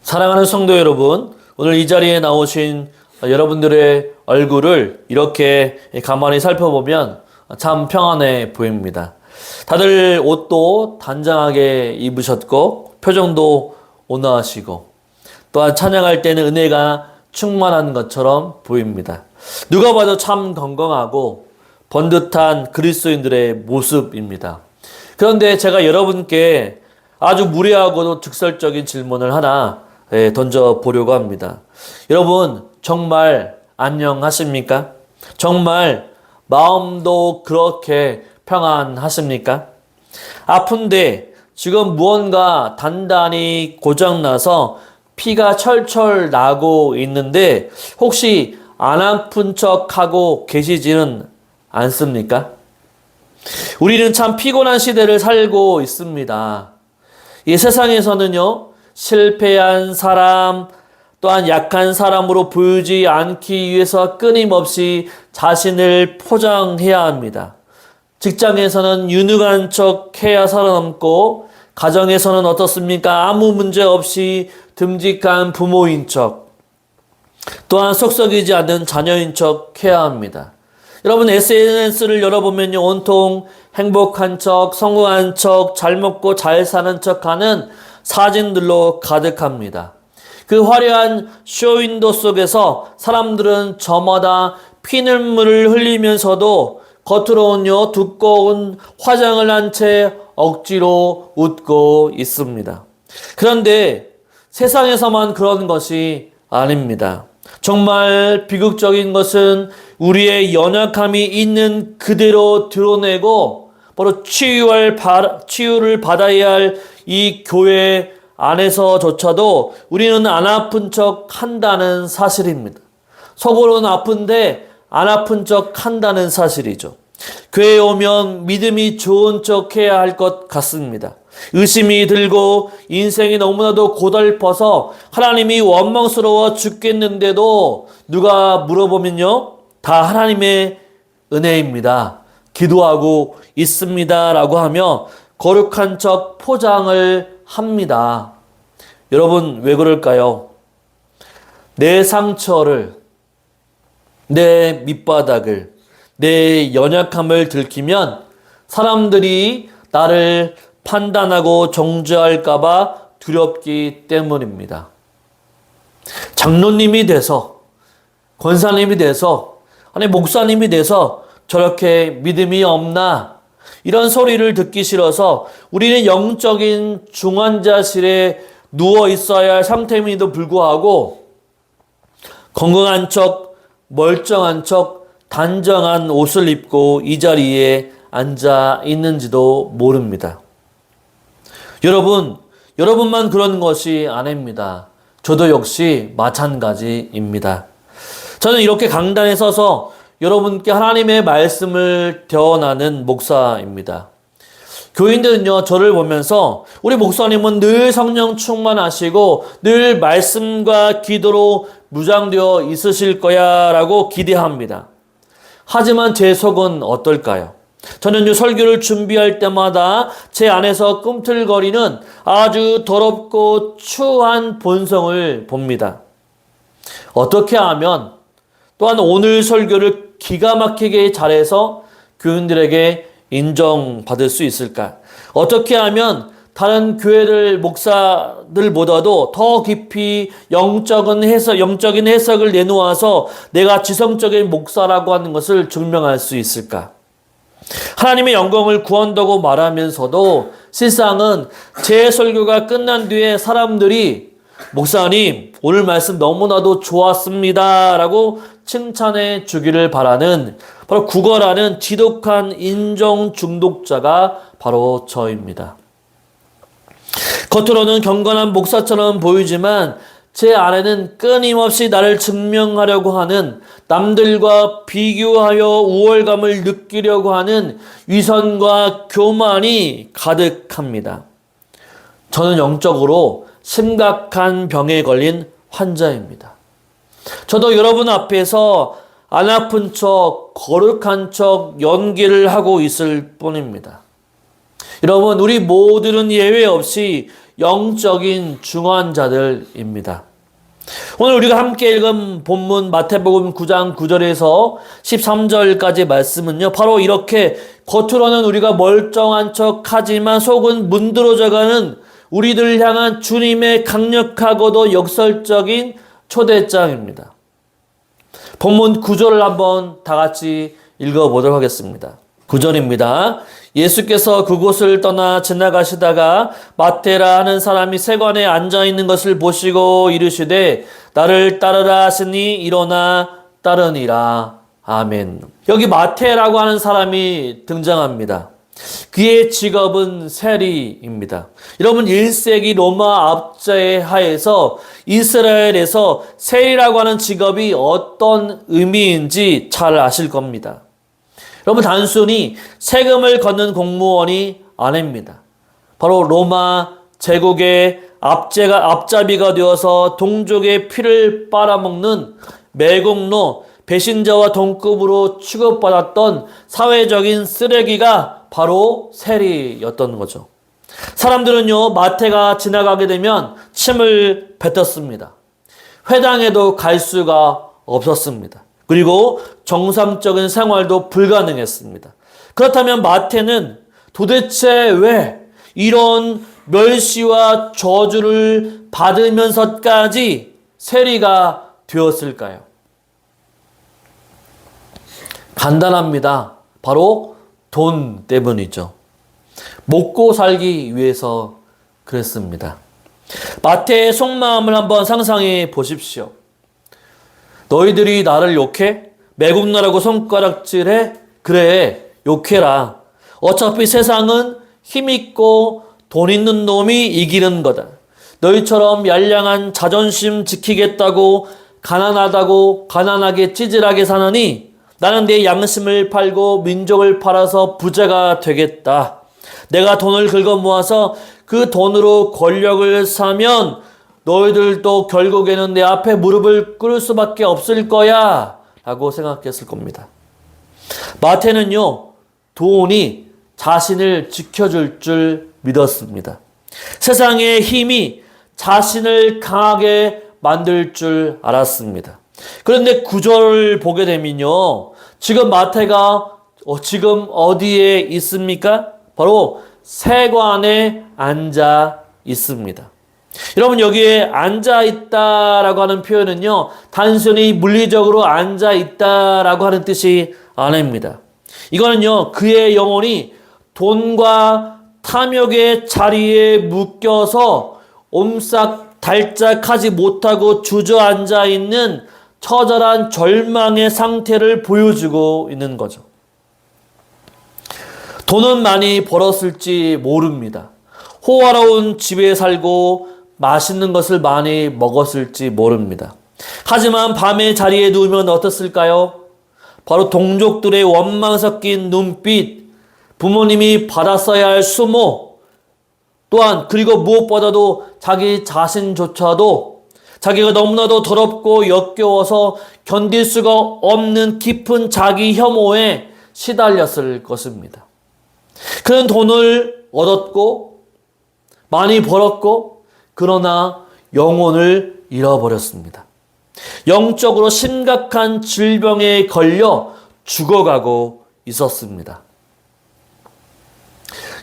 사랑하는 성도 여러분, 오늘 이 자리에 나오신 여러분들의 얼굴을 이렇게 가만히 살펴보면 참 평안해 보입니다. 다들 옷도 단정하게 입으셨고 표정도 온화하시고 또한 찬양할 때는 은혜가 충만한 것처럼 보입니다. 누가 봐도 참 건강하고 번듯한 그리스도인들의 모습입니다. 그런데 제가 여러분께 아주 무례하고도 직설적인 질문을 하나 던져보려고 합니다. 여러분, 정말 안녕하십니까? 정말 마음도 그렇게 평안하십니까? 아픈데 지금 무언가 단단히 고장나서 피가 철철 나고 있는데 혹시 안 아픈 척하고 계시지는 않습니까? 우리는 참 피곤한 시대를 살고 있습니다. 이 세상에서는요, 실패한 사람, 또한 약한 사람으로 보이지 않기 위해서 끊임없이 자신을 포장해야 합니다. 직장에서는 유능한 척 해야 살아남고, 가정에서는 어떻습니까? 아무 문제 없이 듬직한 부모인 척, 또한 속썩이지 않는 자녀인 척 해야 합니다. 여러분, SNS를 열어보면요, 온통 행복한 척, 성공한 척, 잘 먹고 잘 사는 척 하는 사진들로 가득합니다. 그 화려한 쇼윈도 속에서 사람들은 저마다 피눈물을 흘리면서도 겉으로는요, 두꺼운 화장을 한 채 억지로 웃고 있습니다. 그런데 세상에서만 그런 것이 아닙니다. 정말 비극적인 것은 우리의 연약함이 있는 그대로 드러내고 바로 치유를 받아야 할 이 교회 안에서조차도 우리는 안 아픈 척 한다는 사실입니다. 속으로는 아픈데 안 아픈 척 한다는 사실이죠. 교회에 오면 믿음이 좋은 척 해야 할 것 같습니다. 의심이 들고 인생이 너무나도 고달퍼서 하나님이 원망스러워 죽겠는데도 누가 물어보면요, 다 하나님의 은혜입니다, 기도하고 있습니다 라고 하며 거룩한 척 포장을 합니다. 여러분, 왜 그럴까요? 내 상처를, 내 밑바닥을, 내 연약함을 들키면 사람들이 나를 판단하고 정죄할까봐 두렵기 때문입니다. 장로님이 돼서, 권사님이 돼서, 아니 목사님이 돼서 저렇게 믿음이 없나? 이런 소리를 듣기 싫어서 우리는 영적인 중환자실에 누워 있어야 할 상태임에도 불구하고 건강한 척, 멀쩡한 척, 단정한 옷을 입고 이 자리에 앉아 있는지도 모릅니다. 여러분만 그런 것이 아닙니다. 저도 역시 마찬가지입니다. 저는 이렇게 강단에 서서 여러분께 하나님의 말씀을 대언하는 목사입니다. 교인들은요, 저를 보면서 우리 목사님은 늘 성령 충만하시고 늘 말씀과 기도로 무장되어 있으실 거야 라고 기대합니다. 하지만 제 속은 어떨까요? 저는 설교를 준비할 때마다 제 안에서 꿈틀거리는 아주 더럽고 추한 본성을 봅니다. 어떻게 하면 또한 오늘 설교를 기가 막히게 잘해서 교인들에게 인정받을 수 있을까? 어떻게 하면 다른 교회들 목사들보다도 더 깊이 영적인 해석을 내놓아서 내가 지성적인 목사라고 하는 것을 증명할 수 있을까? 하나님의 영광을 구한다고 말하면서도 실상은 제 설교가 끝난 뒤에 사람들이 목사님, 오늘 말씀 너무나도 좋았습니다 라고 칭찬해 주기를 바라는 바로 구걸하는 지독한 인정 중독자가 바로 저입니다. 겉으로는 경건한 목사처럼 보이지만 제 안에는 끊임없이 나를 증명하려고 하는, 남들과 비교하여 우월감을 느끼려고 하는 위선과 교만이 가득합니다. 저는 영적으로 심각한 병에 걸린 환자입니다. 저도 여러분 앞에서 안 아픈 척, 거룩한 척 연기를 하고 있을 뿐입니다. 여러분, 우리 모두는 예외 없이 영적인 중환자들입니다. 오늘 우리가 함께 읽은 본문 마태복음 9장 9절에서 13절까지 말씀은요, 바로 이렇게 겉으로는 우리가 멀쩡한 척 하지만 속은 문드러져가는 우리들 향한 주님의 강력하고도 역설적인 초대장입니다. 본문 9절을 한번 다 같이 읽어보도록 하겠습니다. 9절입니다. 예수께서 그곳을 떠나 지나가시다가 마테라 하는 사람이 세관에 앉아있는 것을 보시고 이르시되 나를 따르라 하시니 일어나 따르니라. 아멘. 여기 마테라고 하는 사람이 등장합니다. 그의 직업은 세리입니다. 여러분, 1세기 로마 압제에 하에서 이스라엘에서 세리라고 하는 직업이 어떤 의미인지 잘 아실 겁니다. 여러분, 단순히 세금을 걷는 공무원이 아닙니다. 바로 로마 제국의 앞잡이가 되어서 동족의 피를 빨아먹는 매국노, 배신자와 동급으로 취급받았던 사회적인 쓰레기가 바로 세리였던 거죠. 사람들은요, 마태가 지나가게 되면 침을 뱉었습니다. 회당에도 갈 수가 없었습니다. 그리고 정상적인 생활도 불가능했습니다. 그렇다면 마태는 도대체 왜 이런 멸시와 저주를 받으면서까지 세리가 되었을까요? 간단합니다. 바로 돈 때문이죠. 먹고 살기 위해서 그랬습니다. 마태의 속마음을 한번 상상해 보십시오. 너희들이 나를 욕해? 매국노라고 손가락질해? 그래, 욕해라. 어차피 세상은 힘있고 돈 있는 놈이 이기는 거다. 너희처럼 얄량한 자존심 지키겠다고 가난하다고 가난하게 찌질하게 사느니 나는 내 양심을 팔고 민족을 팔아서 부자가 되겠다. 내가 돈을 긁어 모아서 그 돈으로 권력을 사면 너희들도 결국에는 내 앞에 무릎을 꿇을 수밖에 없을 거야 라고 생각했을 겁니다. 마태는요, 돈이 자신을 지켜줄 줄 믿었습니다. 세상의 힘이 자신을 강하게 만들 줄 알았습니다. 그런데 9절을 보게 되면요, 지금 마태가 지금 어디에 있습니까? 바로 세관에 앉아 있습니다. 여러분, 여기에 앉아 있다라고 하는 표현은요, 단순히 물리적으로 앉아 있다라고 하는 뜻이 아닙니다. 이거는요, 그의 영혼이 돈과 탐욕의 자리에 묶여서 옴싹달짝하지 못하고 주저앉아 있는 처절한 절망의 상태를 보여주고 있는 거죠. 돈은 많이 벌었을지 모릅니다. 호화로운 집에 살고 맛있는 것을 많이 먹었을지 모릅니다. 하지만 밤에 자리에 누우면 어떻을까요? 바로 동족들의 원망 섞인 눈빛, 부모님이 받았어야 할 수모, 또한 그리고 무엇보다도 자기 자신조차도 자기가 너무나도 더럽고 역겨워서 견딜 수가 없는 깊은 자기 혐오에 시달렸을 것입니다. 그는 돈을 얻었고 많이 벌었고 그러나 영혼을 잃어버렸습니다. 영적으로 심각한 질병에 걸려 죽어가고 있었습니다.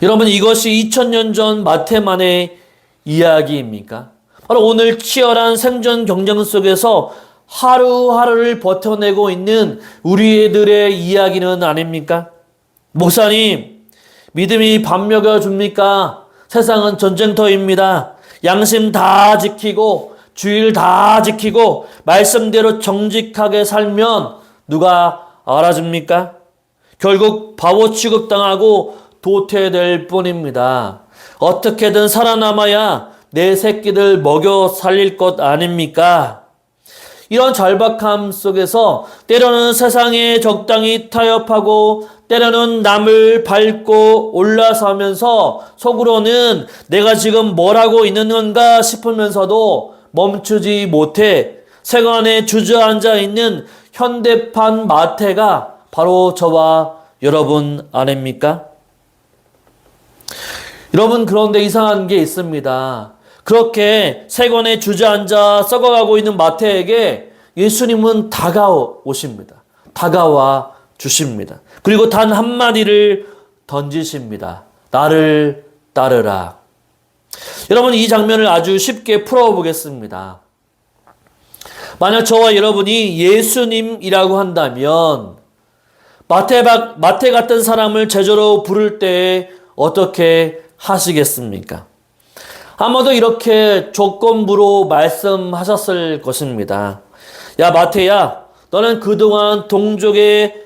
여러분, 이것이 2000년 전 마태만의 이야기입니까? 바로 오늘 치열한 생존 경쟁 속에서 하루하루를 버텨내고 있는 우리들의 이야기는 아닙니까? 목사님, 믿음이 밥 먹여줍니까? 세상은 전쟁터입니다. 양심 다 지키고 주일 다 지키고 말씀대로 정직하게 살면 누가 알아줍니까? 결국 바보 취급당하고 도태될 뿐입니다. 어떻게든 살아남아야 내 새끼들 먹여 살릴 것 아닙니까? 이런 절박함 속에서 때로는 세상에 적당히 타협하고 때로는 남을 밟고 올라서면서 속으로는 내가 지금 뭘 하고 있는 건가 싶으면서도 멈추지 못해 세관에 주저앉아 있는 현대판 마태가 바로 저와 여러분 아닙니까? 여러분, 그런데 이상한 게 있습니다. 그렇게 세관에 주저앉아 썩어가고 있는 마태에게 예수님은 다가오십니다. 다가와 주십니다. 그리고 단 한마디를 던지십니다. 나를 따르라. 여러분, 이 장면을 아주 쉽게 풀어보겠습니다. 만약 저와 여러분이 예수님이라고 한다면 마태 같은 사람을 제자로 부를 때 어떻게 하시겠습니까? 아마도 이렇게 조건부로 말씀하셨을 것입니다. 야, 마태야, 너는 그동안 동족의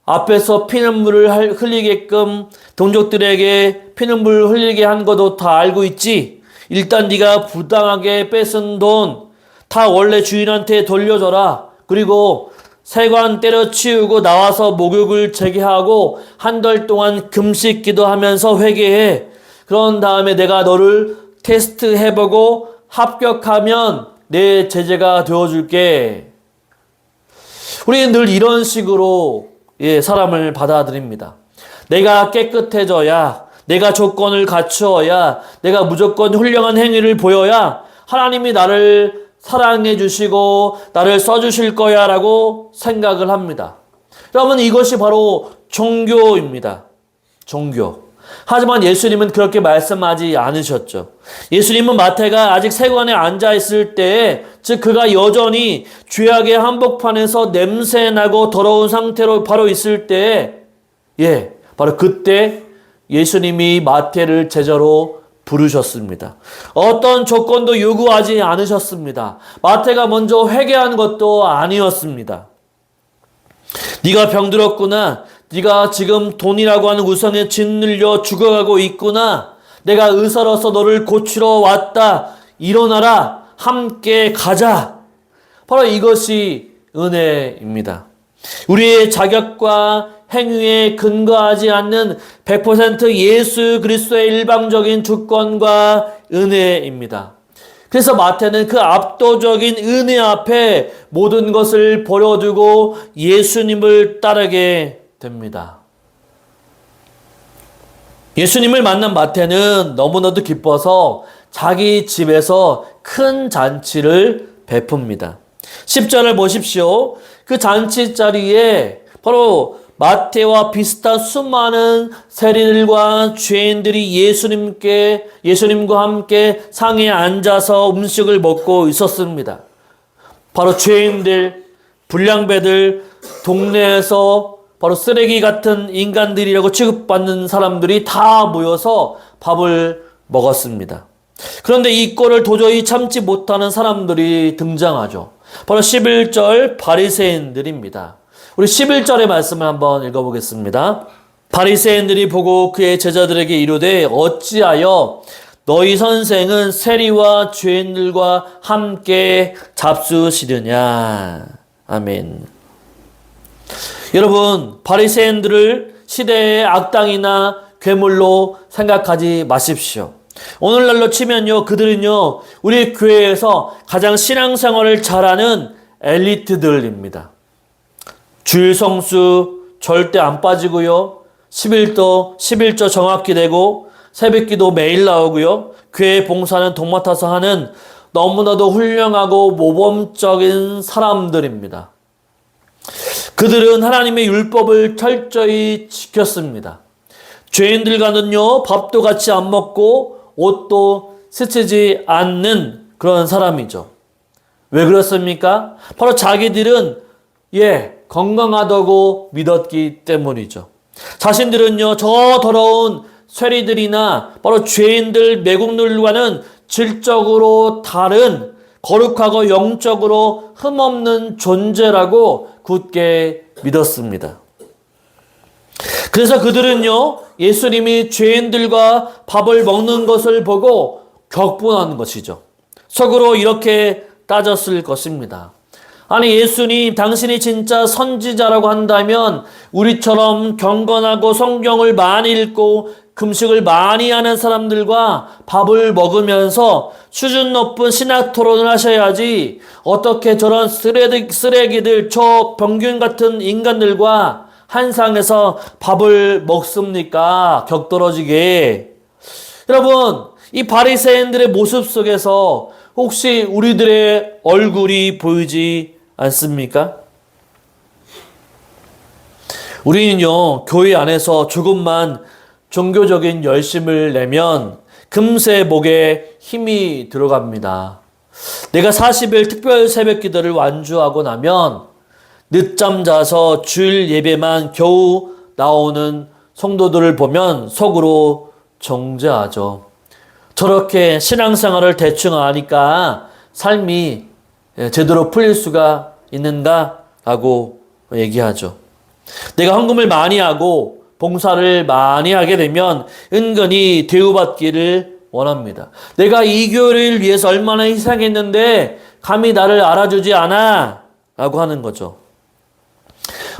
앞에서 피눈물을 흘리게끔 동족들에게 피눈물 흘리게 한 것도 다 알고 있지? 일단 네가 부당하게 뺏은 돈 다 원래 주인한테 돌려줘라. 그리고 세관 때려치우고 나와서 목욕을 재개하고 한 달 동안 금식 기도하면서 회개해. 그런 다음에 내가 너를 테스트해보고 합격하면 내 제자가 되어줄게. 우리는 늘 이런 식으로 사람을 받아들입니다. 내가 깨끗해져야, 내가 조건을 갖추어야, 내가 무조건 훌륭한 행위를 보여야 하나님이 나를 사랑해 주시고 나를 써주실 거야 라고 생각을 합니다. 여러분, 이것이 바로 종교입니다. 종교. 하지만 예수님은 그렇게 말씀하지 않으셨죠. 예수님은 마태가 아직 세관에 앉아있을 때, 즉 그가 여전히 죄악의 한복판에서 냄새나고 더러운 상태로 바로 있을 때, 바로 그때 예수님이 마태를 제자로 부르셨습니다. 어떤 조건도 요구하지 않으셨습니다. 마태가 먼저 회개한 것도 아니었습니다. 네가 병들었구나. 네가 지금 돈이라고 하는 우상에 짓눌려 죽어가고 있구나. 내가 의사로서 너를 고치러 왔다. 일어나라. 함께 가자. 바로 이것이 은혜입니다. 우리의 자격과 행위에 근거하지 않는 100% 예수 그리스도의 일방적인 주권과 은혜입니다. 그래서 마태는 그 압도적인 은혜 앞에 모든 것을 버려두고 예수님을 따르게 됩니다. 예수님을 만난 마태는 너무나도 기뻐서 자기 집에서 큰 잔치를 베풉니다. 10절을 보십시오. 그 잔치 자리에 바로 마태와 비슷한 수많은 세리들과 죄인들이 예수님과 함께 상에 앉아서 음식을 먹고 있었습니다. 바로 죄인들, 불량배들, 동네에서 바로 쓰레기 같은 인간들이라고 취급받는 사람들이 다 모여서 밥을 먹었습니다. 그런데 이 꼴을 도저히 참지 못하는 사람들이 등장하죠. 바로 11절 바리새인들입니다. 우리 11절의 말씀을 한번 읽어보겠습니다. 바리새인들이 보고 그의 제자들에게 이르되 어찌하여 너희 선생은 세리와 죄인들과 함께 잡수시느냐. 아멘. 여러분, 바리새인들을 시대의 악당이나 괴물로 생각하지 마십시오. 오늘날로 치면요, 그들은요, 우리 교회에서 가장 신앙생활을 잘하는 엘리트들입니다. 주일 성수 절대 안 빠지고요. 11조 정확히 되고 새벽기도 매일 나오고요. 교회 봉사는 도맡아서 하는 너무나도 훌륭하고 모범적인 사람들입니다. 그들은 하나님의 율법을 철저히 지켰습니다. 죄인들과는요, 밥도 같이 안 먹고 옷도 스치지 않는 그런 사람이죠. 왜 그렇습니까? 바로 자기들은 건강하다고 믿었기 때문이죠. 자신들은요, 저 더러운 쇠리들이나 바로 죄인들, 매국노들과는 질적으로 다른 거룩하고 영적으로 흠없는 존재라고 굳게 믿었습니다. 그래서 그들은요, 예수님이 죄인들과 밥을 먹는 것을 보고 격분한 것이죠. 속으로 이렇게 따졌을 것입니다. 아니, 예수님, 당신이 진짜 선지자라고 한다면 우리처럼 경건하고 성경을 많이 읽고 금식을 많이 하는 사람들과 밥을 먹으면서 수준 높은 신학 토론을 하셔야지 어떻게 저런 쓰레기들, 저 병균 같은 인간들과 한상에서 밥을 먹습니까? 격떨어지게. 여러분, 이 바리새인들의 모습 속에서 혹시 우리들의 얼굴이 보이지 않습니까? 우리는요, 교회 안에서 조금만 종교적인 열심을 내면 금세 목에 힘이 들어갑니다. 내가 40일 특별 새벽 기도를 완주하고 나면 늦잠 자서 주일 예배만 겨우 나오는 성도들을 보면 속으로 정죄하죠. 저렇게 신앙생활을 대충 하니까 삶이 제대로 풀릴 수가 있는가? 라고 얘기하죠. 내가 헌금을 많이 하고 봉사를 많이 하게 되면 은근히 대우받기를 원합니다. 내가 이 교회를 위해서 얼마나 희생했는데 감히 나를 알아주지 않아? 라고 하는 거죠.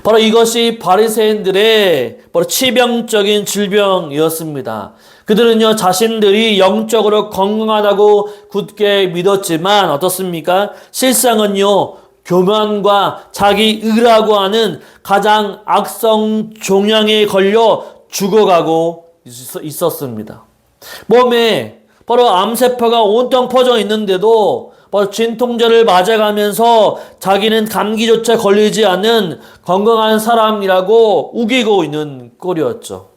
바로 이것이 바리새인들의 바로 치명적인 질병이었습니다. 그들은요, 자신들이 영적으로 건강하다고 굳게 믿었지만 어떻습니까? 실상은요, 교만과 자기 의라고 하는 가장 악성 종양에 걸려 죽어가고 있었습니다. 몸에 바로 암세포가 온통 퍼져 있는데도 바로 진통제를 맞아가면서 자기는 감기조차 걸리지 않는 건강한 사람이라고 우기고 있는 꼴이었죠.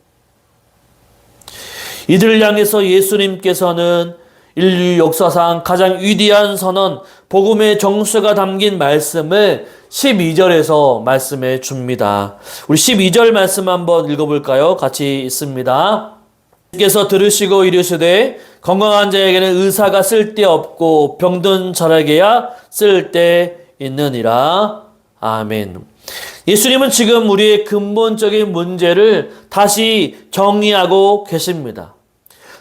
이들을 향해서 예수님께서는 인류 역사상 가장 위대한 선언, 복음의 정수가 담긴 말씀을 12절에서 말씀해 줍니다. 우리 12절 말씀 한번 읽어볼까요? 같이 있습니다. 께서 들으시고 이르시되 건강한 자에게는 의사가 쓸데없고 병든 자에게야 쓸데있느니라. 아멘. 예수님은 지금 우리의 근본적인 문제를 다시 정리하고 계십니다.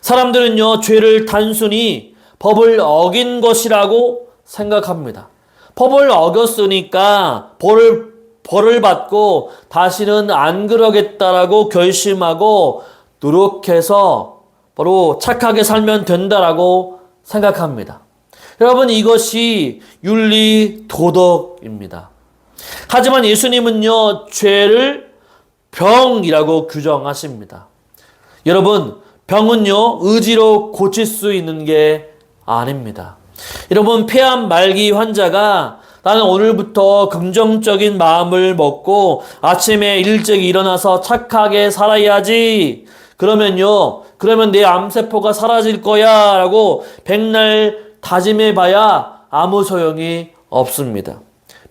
사람들은요, 죄를 단순히 법을 어긴 것이라고 생각합니다. 법을 어겼으니까 벌을 받고 다시는 안 그러겠다라고 결심하고 노력해서 바로 착하게 살면 된다라고 생각합니다. 여러분, 이것이 윤리 도덕입니다. 하지만 예수님은요, 죄를 병이라고 규정하십니다. 여러분, 병은요, 의지로 고칠 수 있는 게 아닙니다. 여러분, 폐암 말기 환자가 나는 오늘부터 긍정적인 마음을 먹고 아침에 일찍 일어나서 착하게 살아야지. 그러면 내 암세포가 사라질 거야 라고 백날 다짐해봐야 아무 소용이 없습니다.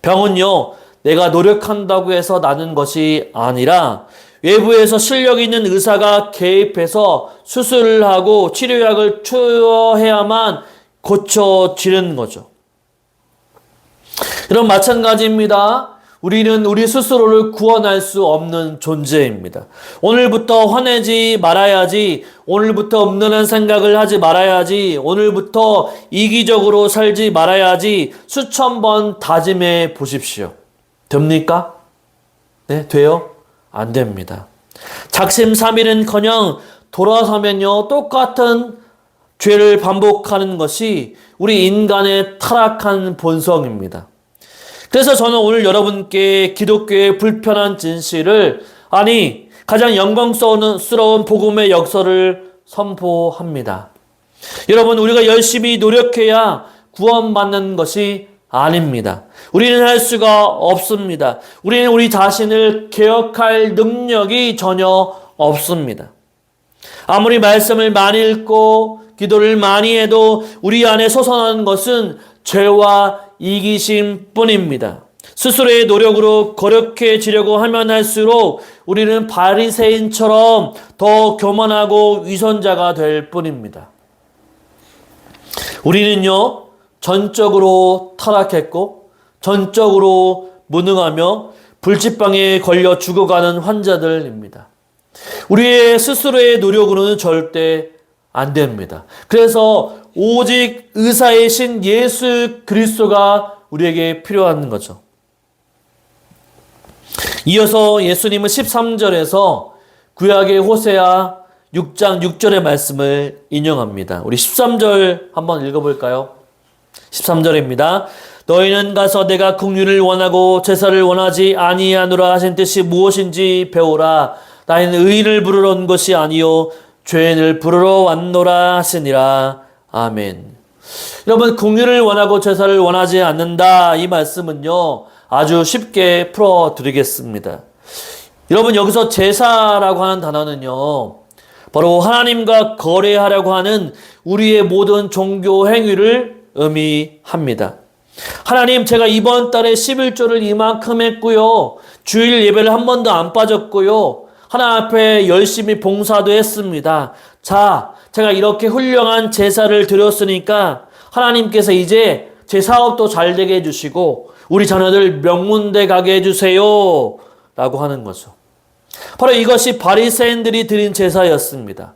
병은요, 내가 노력한다고 해서 나는 것이 아니라 외부에서 실력 있는 의사가 개입해서 수술을 하고 치료약을 투여해야만 고쳐지는 거죠. 여러분, 마찬가지입니다. 우리는 우리 스스로를 구원할 수 없는 존재입니다. 오늘부터 화내지 말아야지, 오늘부터 음란한 생각을 하지 말아야지, 오늘부터 이기적으로 살지 말아야지 수천 번 다짐해 보십시오. 됩니까? 네, 돼요? 안 됩니다. 작심삼일은커녕 돌아서면요, 똑같은 죄를 반복하는 것이 우리 인간의 타락한 본성입니다. 그래서 저는 오늘 여러분께 기독교의 불편한 진실을, 아니 가장 영광스러운 복음의 역사를 선포합니다. 여러분, 우리가 열심히 노력해야 구원받는 것이 아닙니다. 우리는 할 수가 없습니다. 우리는 우리 자신을 개혁할 능력이 전혀 없습니다. 아무리 말씀을 많이 읽고 기도를 많이 해도 우리 안에 솟아나는 것은 죄와 이기심 뿐입니다. 스스로의 노력으로 거룩해지려고 하면 할수록 우리는 바리새인처럼 더 교만하고 위선자가 될 뿐입니다. 우리는요, 전적으로 타락했고 전적으로 무능하며 불치병에 걸려 죽어가는 환자들입니다. 우리의 스스로의 노력으로는 절대 안 됩니다. 그래서 오직 의사이신 예수 그리스도가 우리에게 필요한 거죠. 이어서 예수님은 13절에서 구약의 호세아 6장 6절의 말씀을 인용합니다. 우리 13절 한번 읽어볼까요? 13절입니다. 너희는 가서 내가 긍휼을 원하고 제사를 원하지 아니하노라 하신 뜻이 무엇인지 배우라. 나는 의인을 부르러 온 것이 아니요 죄인을 부르러 왔노라 하시니라. 아멘. 여러분, 긍휼을 원하고 제사를 원하지 않는다, 이 말씀은요 아주 쉽게 풀어드리겠습니다. 여러분, 여기서 제사라고 하는 단어는요 바로 하나님과 거래하려고 하는 우리의 모든 종교 행위를 의미합니다. 하나님, 제가 이번 달에 11조를 이만큼 했고요, 주일 예배를 한 번도 안 빠졌고요, 하나님 앞에 열심히 봉사도 했습니다. 자, 제가 이렇게 훌륭한 제사를 드렸으니까 하나님께서 이제 제 사업도 잘 되게 해주시고 우리 자녀들 명문대 가게 해주세요 라고 하는 거죠. 바로 이것이 바리새인들이 드린 제사였습니다.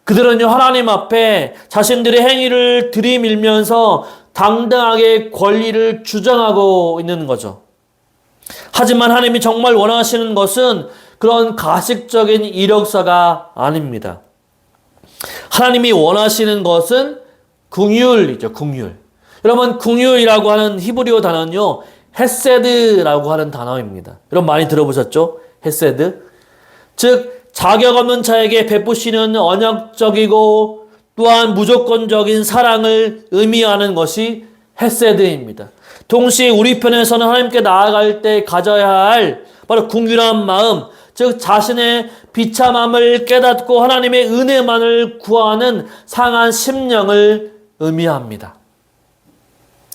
그들은요 하나님 앞에 자신들의 행위를 들이밀면서 당당하게 권리를 주장하고 있는 거죠. 하지만 하나님이 정말 원하시는 것은 그런 가식적인 이력서가 아닙니다. 하나님이 원하시는 것은 긍휼이죠. 긍휼. 여러분, 긍휼이라고 하는 히브리어 단어는요 헤세드라고 하는 단어입니다. 여러분 많이 들어보셨죠? 헤세드. 즉 자격 없는 자에게 베푸시는 언약적이고 또한 무조건적인 사랑을 의미하는 것이 헤세드입니다. 동시에 우리 편에서는 하나님께 나아갈 때 가져야 할 바로 긍휼한 마음, 즉 자신의 비참함을 깨닫고 하나님의 은혜만을 구하는 상한 심령을 의미합니다.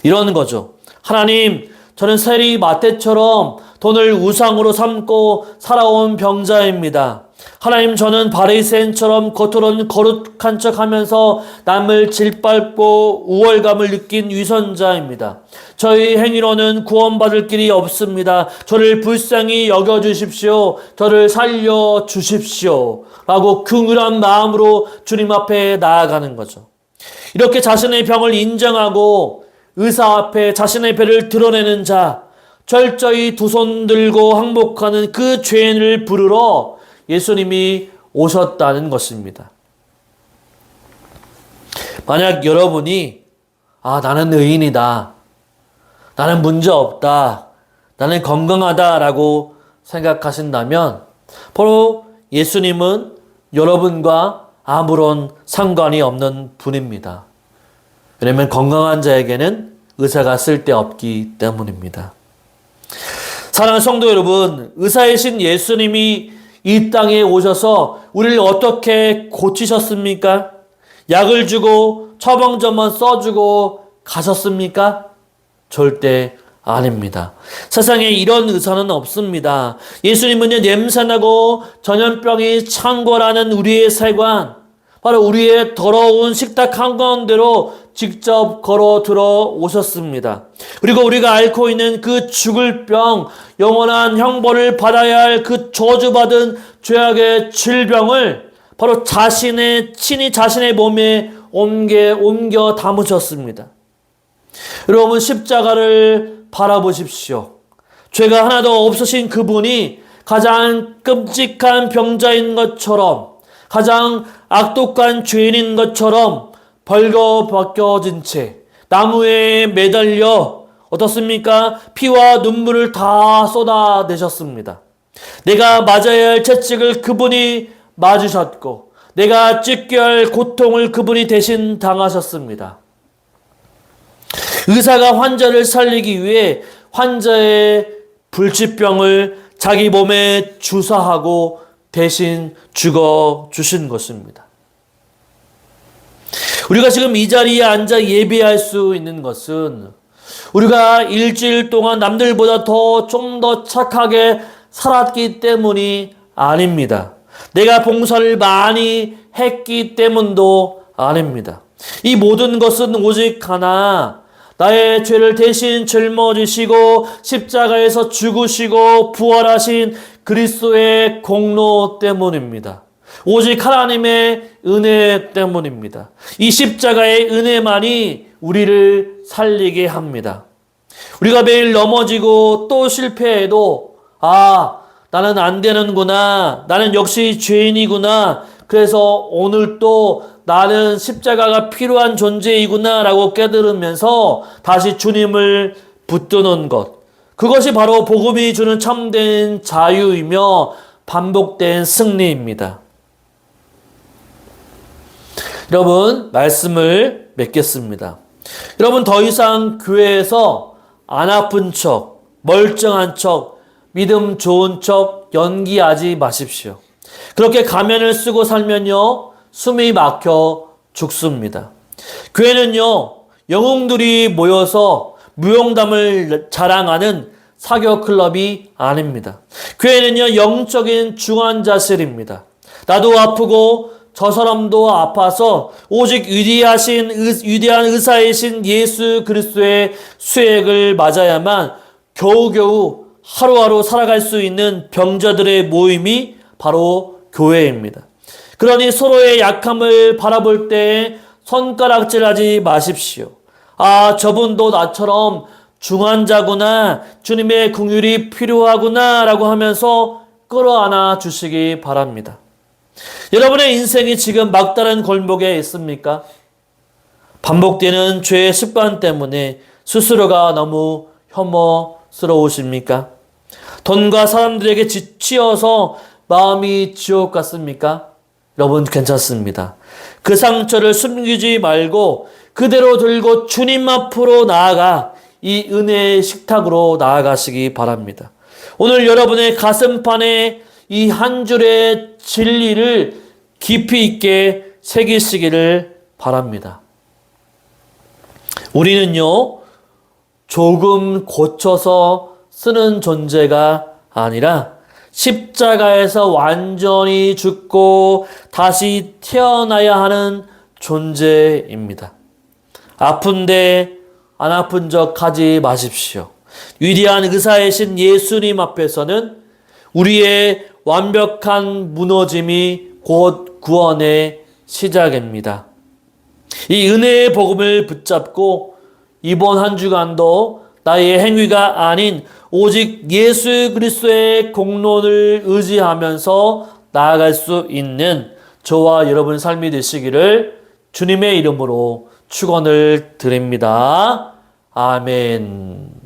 이런 거죠. 하나님, 저는 세리 마태처럼 돈을 우상으로 삼고 살아온 병자입니다. 하나님, 저는 바리새인처럼 겉으로는 거룩한 척하면서 남을 짓밟고 우월감을 느낀 위선자입니다. 저희 행위로는 구원받을 길이 없습니다. 저를 불쌍히 여겨주십시오. 저를 살려주십시오. 라고 긍휼한 마음으로 주님 앞에 나아가는 거죠. 이렇게 자신의 병을 인정하고 의사 앞에 자신의 배를 드러내는 자, 철저히 두 손 들고 항복하는 그 죄인을 부르러 예수님이 오셨다는 것입니다. 만약 여러분이 나는 의인이다, 나는 문제없다, 나는 건강하다라고 생각하신다면 바로 예수님은 여러분과 아무런 상관이 없는 분입니다. 왜냐하면 건강한 자에게는 의사가 쓸데없기 때문입니다. 사랑하는 성도 여러분, 의사이신 예수님이 이 땅에 오셔서 우리를 어떻게 고치셨습니까? 약을 주고 처방전만 써주고 가셨습니까? 절대 아닙니다. 세상에 이런 의사는 없습니다. 예수님은요, 냄새나고 전염병이 창궐하는 우리의 세관, 바로 우리의 더러운 식탁 한가운데로 직접 걸어 들어오셨습니다. 그리고 우리가 앓고 있는 그 죽을 병, 영원한 형벌을 받아야 할 그 저주받은 죄악의 질병을 바로 친히 자신의 몸에 옮겨 담으셨습니다. 여러분, 십자가를 바라보십시오. 죄가 하나도 없으신 그분이 가장 끔찍한 병자인 것처럼, 가장 악독한 죄인인 것처럼 벌거벗겨진 채 나무에 매달려 어떻습니까? 피와 눈물을 다 쏟아내셨습니다. 내가 맞아야 할 채찍을 그분이 맞으셨고 내가 찢겨야 할 고통을 그분이 대신 당하셨습니다. 의사가 환자를 살리기 위해 환자의 불치병을 자기 몸에 주사하고 대신 죽어주신 것입니다. 우리가 지금 이 자리에 앉아 예배할 수 있는 것은 우리가 일주일 동안 남들보다 좀 더 착하게 살았기 때문이 아닙니다. 내가 봉사를 많이 했기 때문도 아닙니다. 이 모든 것은 오직 하나, 나의 죄를 대신 짊어지시고 십자가에서 죽으시고 부활하신 그리스도의 공로 때문입니다. 오직 하나님의 은혜 때문입니다. 이 십자가의 은혜만이 우리를 살리게 합니다. 우리가 매일 넘어지고 또 실패해도 나는 안 되는구나, 나는 역시 죄인이구나, 그래서 오늘 또 나는 십자가가 필요한 존재이구나 라고 깨달으면서 다시 주님을 붙드는 것. 그것이 바로 복음이 주는 참된 자유이며 반복된 승리입니다. 여러분, 말씀을 맺겠습니다. 여러분, 더 이상 교회에서 안 아픈 척, 멀쩡한 척, 믿음 좋은 척 연기하지 마십시오. 그렇게 가면을 쓰고 살면요, 숨이 막혀 죽습니다. 교회는요, 영웅들이 모여서 무용담을 자랑하는 사교 클럽이 아닙니다. 교회는요, 영적인 중환자실입니다. 나도 아프고 저 사람도 아파서 오직 위대한 의사이신 예수 그리스도의 수액을 맞아야만 겨우겨우 하루하루 살아갈 수 있는 병자들의 모임이 바로 교회입니다. 그러니 서로의 약함을 바라볼 때 손가락질하지 마십시오. 아, 저분도 나처럼 중환자구나, 주님의 긍휼이 필요하구나 라고 하면서 끌어안아 주시기 바랍니다. 여러분의 인생이 지금 막다른 골목에 있습니까? 반복되는 죄의 습관 때문에 스스로가 너무 혐오스러우십니까? 돈과 사람들에게 지치어서 마음이 지옥 같습니까? 여러분, 괜찮습니다. 그 상처를 숨기지 말고 그대로 들고 주님 앞으로 나아가 이 은혜의 식탁으로 나아가시기 바랍니다. 오늘 여러분의 가슴판에 이 한 줄의 진리를 깊이 있게 새기시기를 바랍니다. 우리는요, 조금 고쳐서 쓰는 존재가 아니라 십자가에서 완전히 죽고 다시 태어나야 하는 존재입니다. 아픈데 안 아픈 척 하지 마십시오. 위대한 의사이신 예수님 앞에서는 우리의 완벽한 무너짐이 곧 구원의 시작입니다. 이 은혜의 복음을 붙잡고 이번 한 주간도 나의 행위가 아닌 오직 예수 그리스도의 공로를 의지하면서 나아갈 수 있는 저와 여러분 삶이 되시기를 주님의 이름으로 축원을 드립니다. 아멘.